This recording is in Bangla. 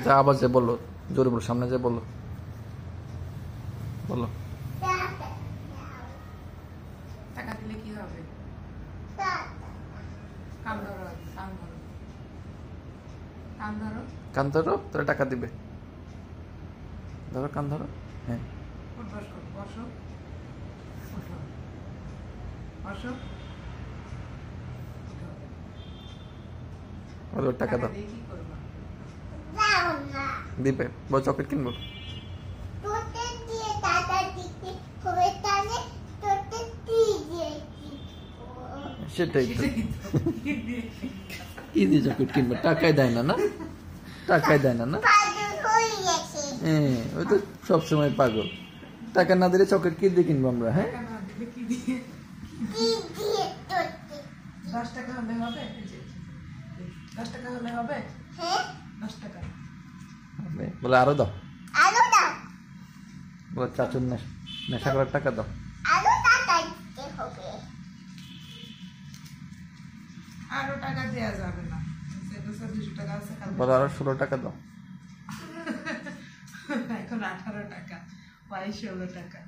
যা আবার যে বললো, জোরে বলো, সামনে যে বললো, বলো। টাকা দিলে কি হবে? কান ধরো, কান ধরো, কান ধরো, কান ধরো, তোরা টাকা দিবে। ধরো, কান ধরো। হ্যাঁ, বসো, বসো, বসো, বসো, ওদের টাকা দাও। দিয়ে কি করবা? দিবে, বল চকলেট কিনবো। সেটাই তো, কি দিয়ে চকলেট কিনবো? টাকায় দেয় না, না টাকায় দেয় না, না হ্যাঁ, ওই তো সবসময় পাগল। টাকা না দিলে চকলেট কি দিয়ে কিনবো আমরা? হ্যাঁ, টাকা না দিলে কি দিয়ে? 10 টাকা হলে হবে? 10 টাকা হলে হবে? 10 টাকা। বলে আরো দাও, বলে চাচুর নেশা করার টাকা দাও। আরো টাকা দেওয়া যাবে না, 200 টাকা আছে। বলে আরো 16 টাকা দাও। এখন 18 টাকা, 16 টাকা।